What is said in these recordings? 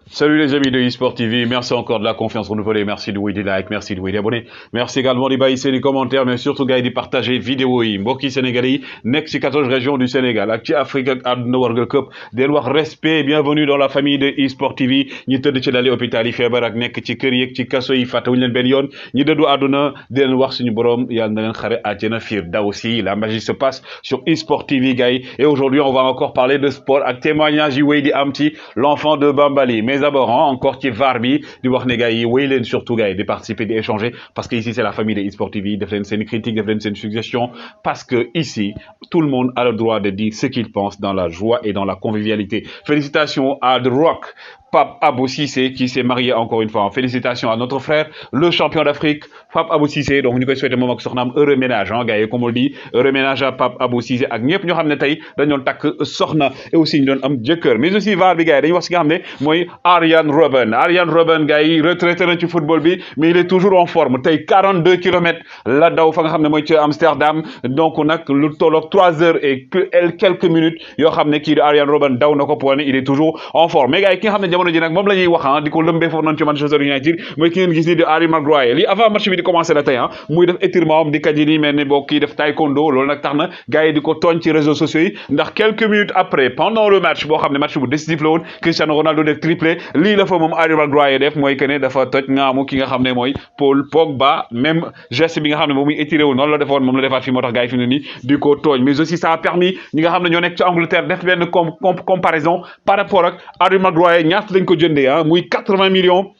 Salut les amis de eSport TV, merci encore de la confiance renouvelée, merci de des likes, merci de des abonnés, merci également de baisser les commentaires, mais surtout gars de partager vidéo yi mbokki Sénégalais yi nekk ci 14 régions du Sénégal ak ci Afrique ak àdduna wargal këpp del wax respect et bienvenue dans la famille de eSport TV ñi tëdd ci lali hôpital yi feebar ak nekk ci kër yeeg ci kaso yi fàttewuñu leen benn yoon ñi dëddu àdduna di leen wax suñu borom yàlla na leen xare àjjana firdawsi. La magie se passe sur eSport TV gars yi, et aujourd'hui on va encore parler de sport ak témoignage yi wéy di am ci l'enfant de Bambali. Mais d'abord encore ci VAR bi di wax ne gars yi wéy leen surtout gars yi de participer d'échanger parce que ici c'est la famille de eSport TV, def leen seen critique, def leen seen suggestion, parce que ici tout le monde a le droit de dire ce qu'il pense dans la joie et dans la convivialité. Félicitations à The Rock Pape Abou Cissé qui s'est marié encore une fois. Félicitations à notre frère, le champion d'Afrique, Pape Abou Cissé. Donc, nous koy souhaiter moom ak soxnaam heureux ménage, hein, gars yi, comme on le dit, heureux ménage à Pape Abou Cissé ak ñëpp ñoo xam ne tey dañoon takk soxna et aussi ñu doon am jëkkër. Mais aussi VAR bi gars yi dañuy wax si nga xam ne mooy Arjen Robben. Arjen Robben gars yi retraité na ci football bi, mais il est toujours en forme. Tey 42 kilomètres la daw fa nga xam ne mooy ci Amsterdam. Donc nag lu tolloog 3 heures et quelques minutes yoo xam ne kii di Arjen Robben daw na ko pour ne il est toujours en forme. Mais gars yi ki nga xam ne jamono ji nag moom la ñuy wax di ko lëmbee foofu noonu ci Manchester United mooy ki ngeen gis nii di Harry Maguire. Lii avant match bi di commencer la tey muy def étirement am di kaji nii mel ni boo kii def taekwondo. Loolu nag tax na gars yi di ko tooñ ci réseaux sociaux yi ndax quelques minutes après pendant le match boo xam ne match bu décisif la woon Cristiano Ronaldo def triplé, lii la fa moom Harry Maguire def mooy que ne dafa toj ngaamu ki nga xam ne mooy Paul Pogba. Même geste bi nga xam ne moom muy étiré wu noonu la defoon moom la defaat fii moo tax gars yi fi mu ne nii di ko tooñ. Mais aussi ça a permis ñi nga xam ne ñoo nekk ci Angleterre def benn comparaison par rapport ak Harry Maguire ñaata lañ ko jëndee muy 80 millions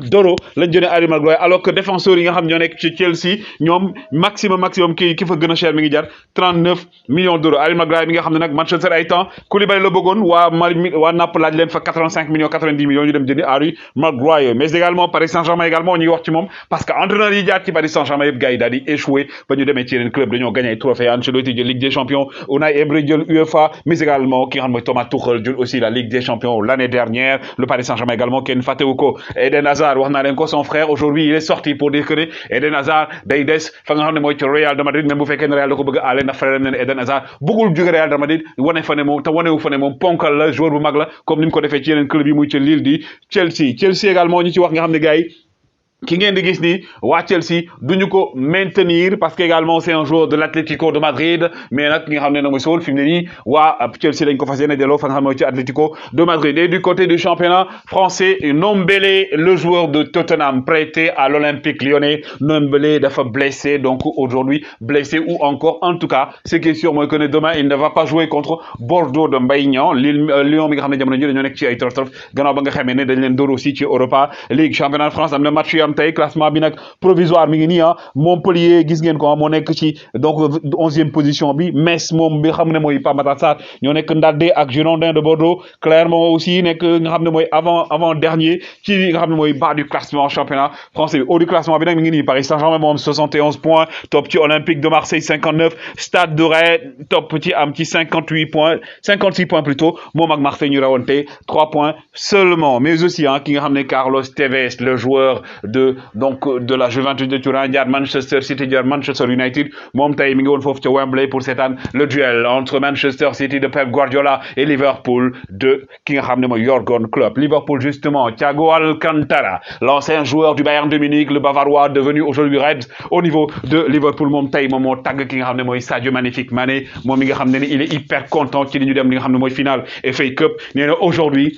d'euros lañ jëndee Harry Maguire, alors que défenseurs yi nga xam ñoo nekk ci Chelsea ñoom maximum ki fa gën a cher mi ngi jar 39 millions d'euros. Harry Maguire bi nga xam ne nag Manchester ay temps Koulibaly la bëggoon waa Naples laaj leen fa 85 millions 90 millions ñu dem jëndi Harry Maguire. Mais également Paris Saint-Germain également ñu ngi wax ci moom parce que entraîneur yi jaar ci Paris Saint-Germain yëpp gars yi daal di échoué ba ñu demee ci yeneen club dañoo gagné ay trophée. Ancelotti jël Ligue des Champions, Unai Emery jël UEFA, mais également ki nga xam mooy Thomas Tuchel jël aussi la Ligue des Champions l'année dernière. Le Paris Saint-Germain également kenn fàttewu ko. Eden Hazard wax naa leen ko, son frère aujourd'hui il est sorti pour dire que Eden Hazard day des fa nga xam ne mooy ci Real de Madrid, même bu fekkee ne Real da ko bëgg a aale na frère am ne Eden Hazard bëggul jóge Real de Madrid wane fa ne moom te wanewu fa ne moom ponkal la joueur bu mag la comme ni mu ko defee ci yeneen club yi muy ci Lille di Chelsea également ñu ci wax nga xam ne gars yi ki ngeen di gis ni waa Chelsea duñu ko maintenir parce que également c'est un joueur de l'Atlético de Madrid. Mais nag ki nga xam ne nag mooy Saul fi mu ne nii waa Chelsea lañ ko fas yéene delloo fa nga xam ne mooy ci Atlético de Madrid. Et du côté du championnat français, Ndombele, le joueur de Tottenham prêté à l'Olympique Lyonnais, Ndombele dafa blessé, donc aujourd'hui blessé, ou encore en tout cas ce qui est sûr mooy que ne demain il ne va pas jouer contre Bordeaux de Mbaye Niang. Lyon mi nga xam ne jamono ji dañoo nekk ci ay torof gannaaw ba nga xamee ne dañ leen dóor aussi ci Europa League. Championnat de France am na match tey classement bi nag provisoire mi ngi nii Montpellier gis ngeen ko moo nekk ci donc 11e position bi. Metz moom bi xam ne mooy Pape Matar Sarr ñoo nekk ndadde ak Girondins de Bordeaux. Clermont aussi nekk nga xam ne mooy avant dernier ci nga xam ne mooy bas du classement championnat français bi. Haut du classement bi nag mi ngi nii Paris Saint-Germain moom 71 points, top ci Olympique de Marseille 59, Stade de Rennes top ci am ci 56 points plutôt, moom ak Marseille ñu rawante 3 points seulement. Mais aussi ki nga xam ne Carlos Tevez, le joueur de la Juventus de Turin jaar Manchester City jaar Manchester United, moom tey mi ngi woon foofu ca Wembley pour seetaan le duel entre Manchester City de Pep Guardiola et Liverpool de ki nga xam ne mooy Jürgen Klopp. Liverpool justement, Thiago Alcantara, l'ancien joueur du Bayern de Munich, le Bavarois devenu aujourd'hui Reds au niveau de Liverpool, moom tey moom moo tàgg ki nga xam ne mooy Sadio Magnifique Mané, moom mi nga xam ne il est hyper content ci li ñu dem li nga xam ne mooy finale FA Cup. Nee na aujourd'hui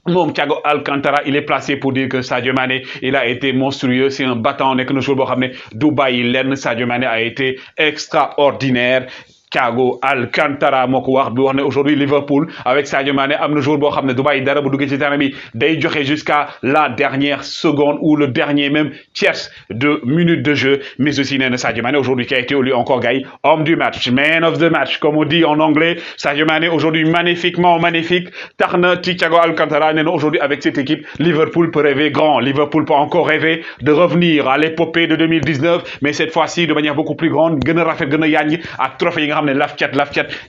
moom Thiago Alcantara il est placé pour dire que Sadio Mané il a été monstrueux, c'est un battant, nekk na joueur boo xam ne du bàyyi lenn. Sadio Mané a été extraordinaire. Thiago Alcantara moo ko wax bi wax ne aujourd'hui Liverpool avec Sadio Mané am na jour boo xam ne du bàyyi dara bu duggee ci terrain bi day joxe jusqu'à la dernière seconde ou le dernier même tiers de minute de jeu. Mais aussi nee na Sadio Mané aujourd'hui qui a été élu encore gars yi homme du match, man of the match comme on dit en anglais. Sadio Mané aujourd'hui magnifiquement magnifique tax na ci Thiago Alcantara nee na aujourd'hui avec cette équipe Liverpool peut rêver grand. Liverpool peut encore rêver de revenir à l'épopée de 2019, mais cette fois-ci de manière beaucoup plus grande, gën a rafet gën a yaaññi ak trophée yi nga xam ne laf cat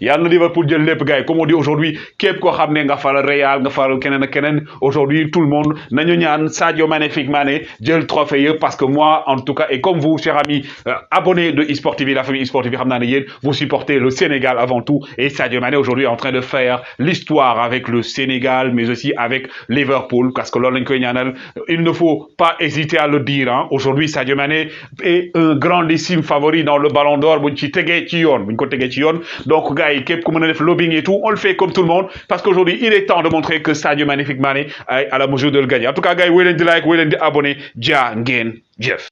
yàlla na Liverpool jël lépp gars yi comme on dit aujourd'hui képp koo xam ne nga faral Real nga faral keneen ak keneen aujourd'hui tout le monde nañu ñaan Sadio Magnifique Mané jël trophée yëpp parce que moi en tout cas et comme vous chers amis abonnés de eSport TV la famille eSport TV xam naa ne yéen vous supportez le Sénégal avant tout et Sadio Mané aujourd'hui est en train de faire l'histoire avec le Sénégal mais aussi avec Liverpool parce que loolu lañ koy ñaanal il ne faut pas hésiter à le dire hein. Aujourd'hui Sadio Mané est un grandissime favori dans le Ballon d'Or buñ ci tegee ci yoon buñ ko tegee ci yoon donc gars yi képp ku mën a def lobbying et tout on le fait comme tout le monde parce qu'aujourd'hui il est temps de montrer que Sadio Magnifique Mané est à la mesure de le gagner en tout cas gars yi wéy leen di like wéy leen di abonné jaa ngeen jëf